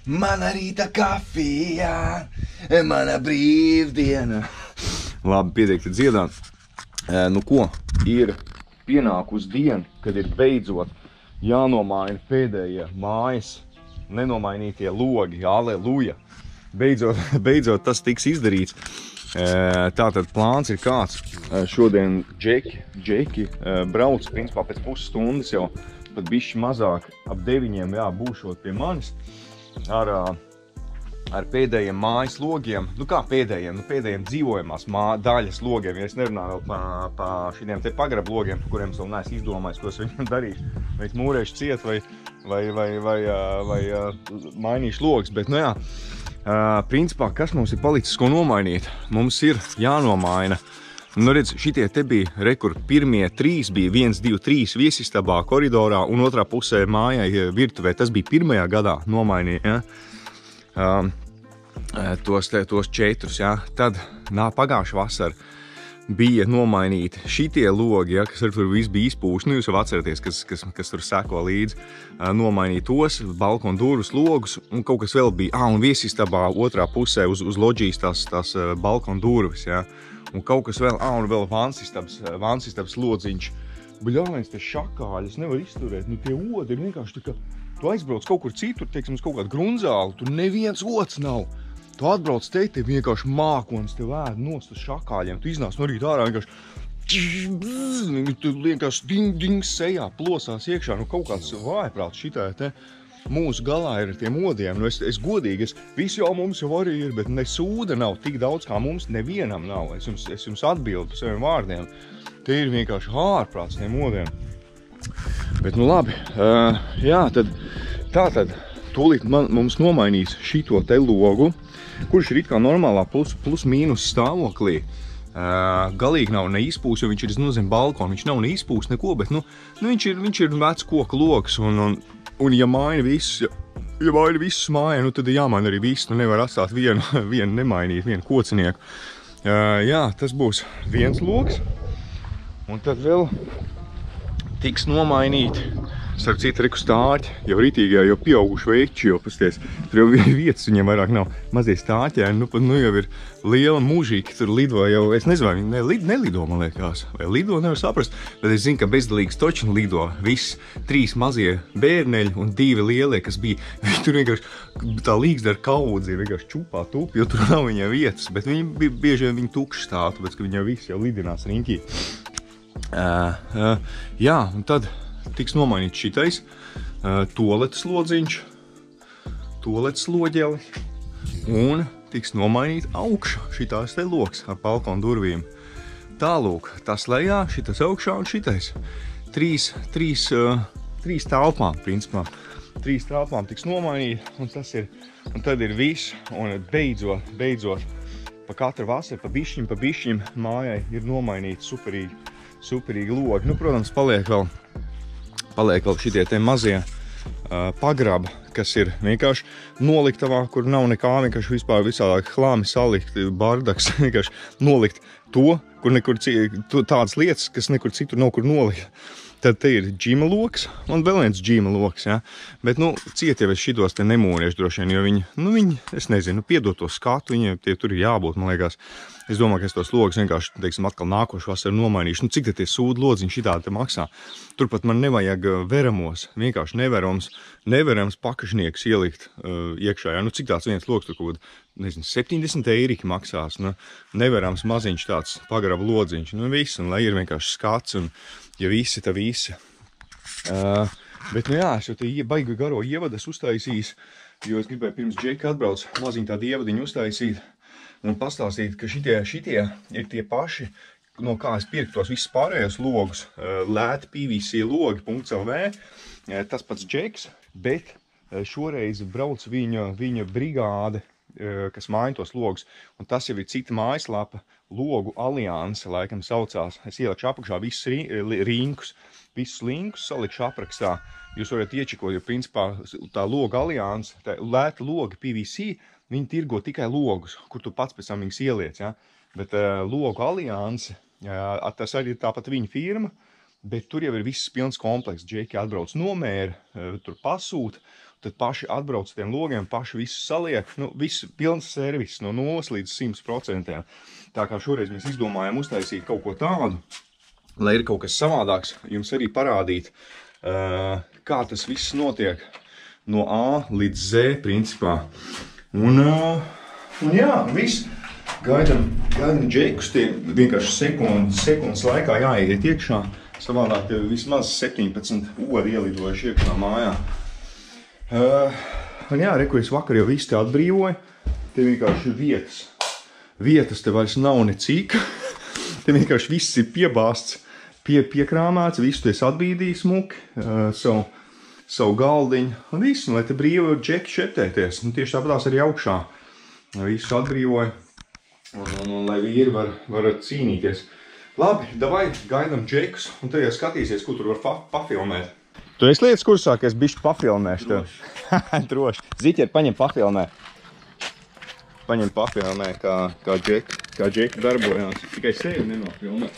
Mana rīta kafijā, mana brīvdiena. Labi, pietiek te dziedāt. Nu ko, ir pienākus diena, kad ir beidzot jānomaina pēdējie mājas nenomainītie logi. Aleluja! Beidzot tas tiks izdarīts. Tātad plāns ir kāds. Šodien Džeki brauc, principā pēc pusstundas jau, pat bišķi mazāk, ap 9 būšot pie manis ar pēdējiem mājas logiem. Nu kā pēdējiem? Nu pēdējiem dzīvojamās daļas logiem. Ja es nerunāju vēl pa šitiem te pagrabu logiem, par kuriem es vēl neesmu izdomājis, ko es viņam darīšu. Vai es mūrēšu ciet vai mainīšu logus. Bet, nu jā, principā, kas mums ir palicis, ko nomainīt? Mums ir jānomaina. Nu, redz, šitie te bija rekur pirmie 3, bija 1, 2, 3 viesistabā, koridorā un otrā pusē mājai virtuvē. Tas bija pirmajā gadā nomainīt, ja? Tos 4, ja? Tad pagājušā vasara bija nomainīti šitie logi, ja? Kas ar tur viss bija izpūši. Nu, jūs jau atceraties, kas tur seko līdzi. Nomainīt tos balkonu durvis logus un kaut kas vēl bija. Un viesistabā otrā pusē uz loģijas tās balkonu durvis, ja? Un kaut kas vēl, un vēl vansistabas lodziņš. Bļāviens, te šakāļas nevar izturēt. Nu, tie odi ir vienkārši tā, ka tu aizbrauc kaut kur citur, teiksim, uz kaut kādu grunzāli, tur neviens ods nav. Tu atbrauc te vienkārši mākonis te vēd nost uz šakāļiem. Tu iznāc no rīta ārā vienkārši tu vienkārši dings sejā plosās iekšā. Nu, kaut kāds vājprāts šitā te. Mūsu galā ir ar tiem odiem. Nu, es godīgi, visi jau mums jau arī ir, bet ne sūda nav tik daudz, kā mums nevienam nav. Es jums atbildu par saviem vārdiem. Te ir vienkārši ārprāts tiem odiem. Bet, nu labi, jā, tātad tūlīt mums nomainīs šito te logu, kurš ir it kā normālā plus mīnus stāvoklī. Galīgi nav neizpūs, jo viņš ir zem balkona. Viņš nav neizpūs neko, bet viņš ir vecs koku logs un ja maina visus mājā, nu tad ir jāmaina arī viss. Nu nevar atstāt vienu nemainīt, vienu kocinieku. Jā, tas būs viens logs. Un tad vēl tiks nomainīti. Starp citu, reku stāķi, jau ritīgajā, jau pieauguši veči, jo pasties, tur jau vietas viņiem vairāk nav. Mazie stāķēni, nu jau ir liela mužīgi, tur lido jau, es nezinu, vai nelido, man liekas, vai lido, nevar saprast, bet es zinu, ka bezdalīgs točini lido viss 3 mazie bērneļi un 2 lielie, kas bija, tur vienkārši tā līgzda ar kaudzi, vienkārši čupā tupi, jo tur nav viņai vietas, bet viņi bieži vien viņi tukši stāv, tāpēc, ka viņi jau visi jau lidinās riņķī. Jā, un tad tiks nomainīts šitais toaletes lodziņš, toaletes loģeli un tiks nomainīt augšā šitās te loks ar balkonu durvīm. Tālūk, tas lejā, šitas augšā un šitais. 3 telpām, principā. 3 telpām tiks nomainīt un tas ir, un tad ir viss, un beidzot, pa katru vasaru, pa bišķim mājai ir nomainīti superīgi logi. Nu, protams, paliek vēl šitie te mazie pagraba, kas ir vienkārši noliktavā, kur nav nekā, vienkārši vispār visādāk hlāmi salikt, bardaks, vienkārši nolikt to, kur nekur tādas lietas, kas nekur citur nav kur nolikt. Tad te ir džima loks un vēl viens džima loks, ja. Bet, nu, ciet jau es šitos te nemūriešu droši vien, jo viņi, es nezinu, piedot to skatu, viņiem tie tur ir jābūt, man liekas. Es domāju, ka es tos logus vienkārši, teiksim, atkal nākošu vasaru nomainīšu. Nu, cik te tie sūdu lodziņi šitādi te maksā? Turpat man nevajag veramos, vienkārši neverams pakašnieks ielikt iekšā, ja. Nu, cik tāds viens logs tur kaut, nezinu, 70 eiriki maksās, nu, neverams maziņš tāds pagraba lodziņš, nu, viss, un lai ir vienkārši skats, un ja visi, tā visi. Bet, nu jā, es jau te baigi garo ievadu uztaisījis, jo es gribēju pirms Džeka atbrauc maziņu tādu ievadiņu uztaisīt un pastāstīt, ka šitie ir tie paši, no kā es pirku tos visus pārējos logus, lēti PVC logi.lv, tas pats Džeks, bet šoreiz brauc viņa brigāde, kas maina tos logus, un tas jau ir cita mājaslapa, Logu alianse, laikam saucās. Es ielikšu apakšā visus rinkus, visus linkus salikšu aprakstā. Jūs varat iečikot, jo principā tā loga alianse, tā lēta loga PVC, viņi tirgo tikai logus, kur tu pats pēc tam viņus ieliec, ja? Bet logu alianse, tas arī ir tāpat viņa firma, Bet tur jau ir viss pilns komplekss. Džeki atbrauc nomēra, tur pasūta, tad paši atbrauc tiem logiem, paši visu saliek. Nu, viss pilns servis no 0 līdz 100%. Tā kā šoreiz mēs izdomājām uztaisīt kaut ko tādu, lai ir kaut kas savādāks, jums arī parādīt, kā tas viss notiek no A līdz Z principā. Un jā, viss. Gaidam džekus, tie vienkārši sekundes laikā jāiet iekšā. Savādāk vismaz 17 ori ielidojuši iekšā mājā. Un jā, reku, es vakar jau visu te atbrīvoju. Te vienkārši vietas te vairs nav necik. Te vienkārši viss ir piebāsts, piekrāmēts, visu es atbīdīju smuki, savu galdiņu un visu, lai te brīvi džeki šeptēties. Un tieši tāpatās arī augšā. Visu atbrīvoju un lai vīri var cīnīties. Labi, davai, gaidam džekus, un te jau skatīsies, ko tur var pafilmēt. Tu esi lietas kursā, ka es bišķi pafilmēšu tev? Droši. Ziķeri, paņem pafilmē. Paņem pafilmē, kā džeki darbojās. Tikai sevi nenofilmē.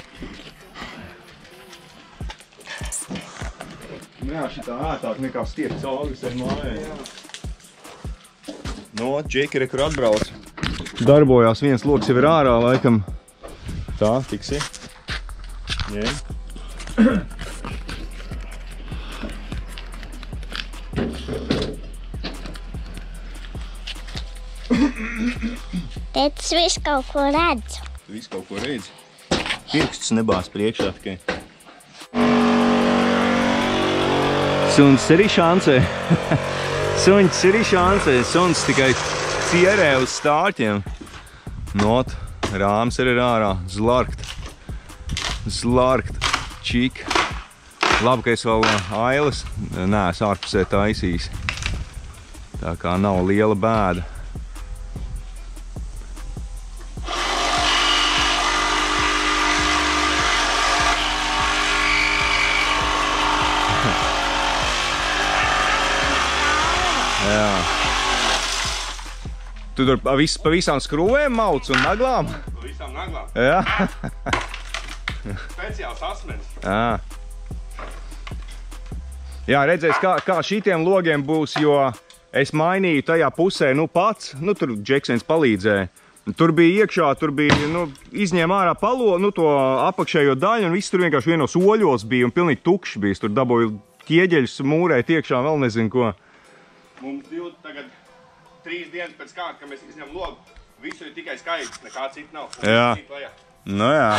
Jā, šitā ētāk nekā stiept cauri sevi mājai. No, džeki rekur atbrauc. Darbojās, viens loks jau ir ārā, laikam. Tā, tiksi. Ņem. Tēt, es visu kaut ko redzu. Tu visu kaut ko redzi? Pirkstus nebās priekšā tikai. Suns arī šancē. Suņķis arī šancē. Suns tikai cierē uz stāķiem. Not, rāms arī ārā. Zlarkt. Čik. Labi, ka es vēl ailes neesmu ārpusē taisījis. Tā kā nav liela bēda. Jā. Tu tur pa visām skrūvēm mauc un naglām? Pa visām naglām. Jā. Speciāls asmens. Jā. Jā, redzēs, kā šitiem logiem būs, jo es mainīju tajā pusē, pats, tur Džeksens palīdzēja. Tur bija iekšā, izņēma ārā to apakšējo daļu, un viss tur vienkārši vienos oļos bija, un pilnīgi tukšs bija. Tur dabūju ķieģeļus, mūrēt iekšā, vēl nezinu ko. Mums tagad 3 dienas pēc kārta, ka mēs izņem logu, visur ir tikai skaidrs, nekā cita nav. Jā. Nu jā.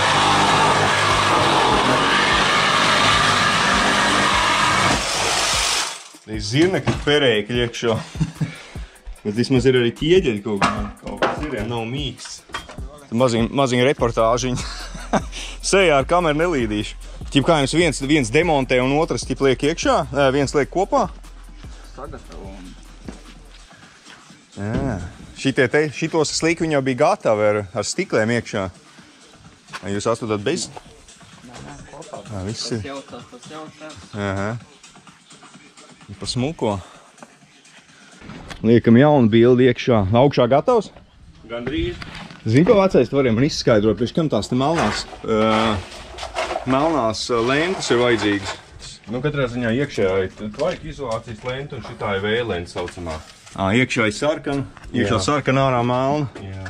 Es zirnekļi perēkļi iekšā. Bet vismaz ir arī ķieģeļi kaut kas ir, nav mīksts. Maziņa reportāžiņa. Sejā ar kameru nelīdīšu. Ķip kā jums viens demontē un otrs ķip liek iekšā, viens liek kopā? Sagatavojam. Jā. Šitos slīki jau bija gatavi ar stiklēm iekšā. Jūs atvedat bez? Nē, kopā. Viss ir. Tas jautās. Aha. Pa smuko. Liekam jaunu bildi iekšā. Augšā gatavs? Gandrīz. Zini, ko vecais tu varēja man izskaidrot, priekš kam tās te melnās lentas ir vajadzīgas? Katrā ziņā iekšējā ir tvaika izolācijas lenta un šitā ir vēja lenta saucamā. Iekšā ir sarkana, iekšā sarkana ārā melna. Jā.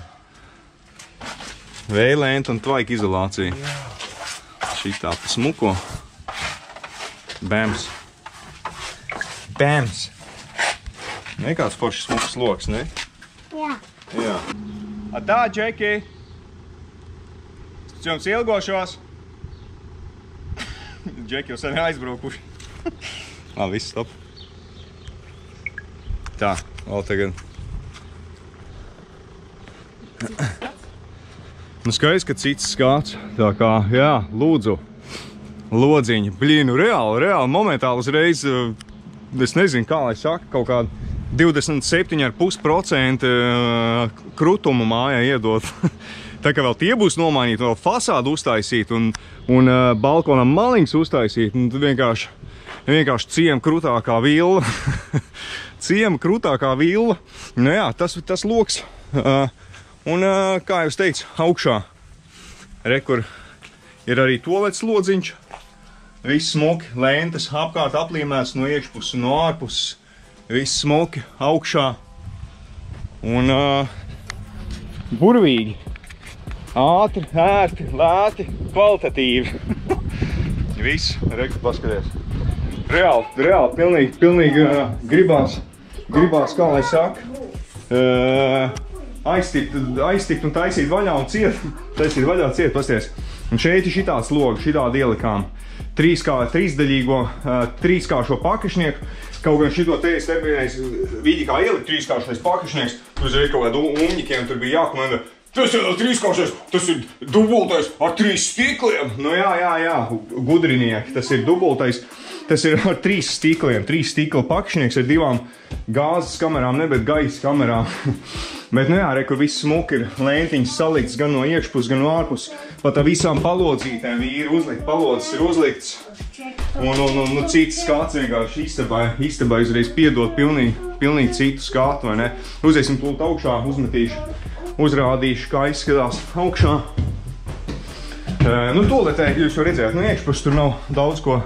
Vēja lenta un tvaika izolācija. Jā. Šitā pa smuko. Bams. Bams. Nekāds foršs smuks loks, ne? Jā. Jā. Tā, Džeki! Es jums ilgošos! Džeki jau sen aizbraukuši. Labi, viss stop. Tā, vēl tagad. Skaidrs, ka cits skats. Tā kā, jā, lūdzu. Lodziņi. Blīnu, reāli, momentāli uzreiz, es nezinu, kā lai saka, kaut kādu 27,5% krutumu mājā iedot. Tā kā vēl tie būs nomainīti, vēl fasādu uztaisīt un balkonam maliņas uztaisīt, un tad vienkārši ciema krutākā villa. Ciema krutākā villa. Nu jā, tas loks. Un, kā jau es teicu, augšā. Rekur ir arī tolets lodziņš. Viss smuki, lentes apkārt aplīmēts no iekšpuses un no ārpuses. Viss smuki, augšā. Un burvīgi. Ātri, ērti, lēti, kvalitatīvi. Viss, reku paskaties. Reāli, pilnīgi gribās, kā lai saka, aiztikt un taisīt vaļā un ciet. Pasties. Un šeit ir šitāds logs, šitādi ielikām. Trīsdaļīgo, trīskāršo pakašnieku. Kaut gan šito te es nevienais vidi kā ielikt trīskāršais pakašnieks, tur ir kaut kādu umņikiem, tur bija jākomenda. Tas ir trīskāršais, tas ir dubultais ar 3 stikliem. Nu jā, gudrinieki, tas ir dubultais. Tas ir ar 3 stikliem, 3 stikla pakšnieks ar 2 gāzes kamerām, ne, bet gaisa kamerām. Bet, nu jā, re, kur viss smuki ir lentiņas salikts gan no iekšpus, gan no ārpus. Pat ar visām palodzītēm ir uzlikt, palodzes ir uzlikts. Un cits skats vienkārši istabā uzreiz piedot pilnīgi citu skatu, vai ne? Uziesim plūt augšā, uzrādīšu, kā izskatās augšā. Nu, toletē, jūs jau redzējāt, no iekšpus tur nav daudz ko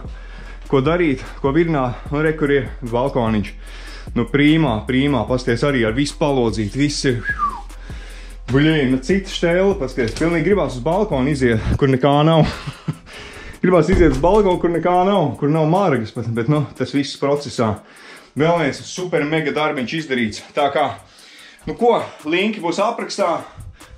darīt, ko virināt. Nu, re, kur ir balkoniņš. Nu, prīmā, pasties arī ar visu palodzīt, viss ir... Buļīn, cita štēla, pasties, pilnīgi gribās uz balkonu iziet, kur nekā nav. Gribās iziet uz balkonu, kur nekā nav, kur nav margas, bet, nu, tas viss procesā. Vēl viens super mega darbiņš izdarīts. Tā kā, nu ko, linki būs aprakstā.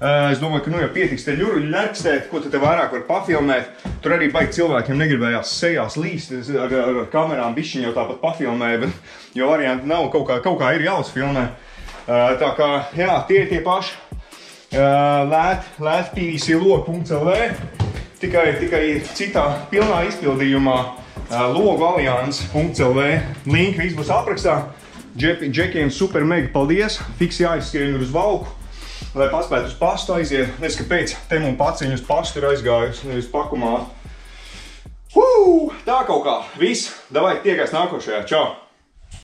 Es domāju, ka nu jau pietiks te ļuruļu lerkstēt, ko te vairāk var pafilmēt. Tur arī baigi cilvēkiem negribējās sejās līst ar kamerām, bišķiņ jau tāpat pafilmēja, bet jo varianti nav, kaut kā ir jāuzfilmē. Tā kā, jā, tie paši lētpvclog.lv, tikai citā pilnā izpildījumā logualians.lv. Linki viss būs aprakstā. Džekiem super mega paldies, fiks jāizskrien uz valku. Lai paspētu uz pastu aiziet. Nes, kāpēc te mums paciņu uz pastu ir aizgājusi, nevis pakumā. Tā kaut kā. Viss. Davai, tiekās nākošajā. Čau!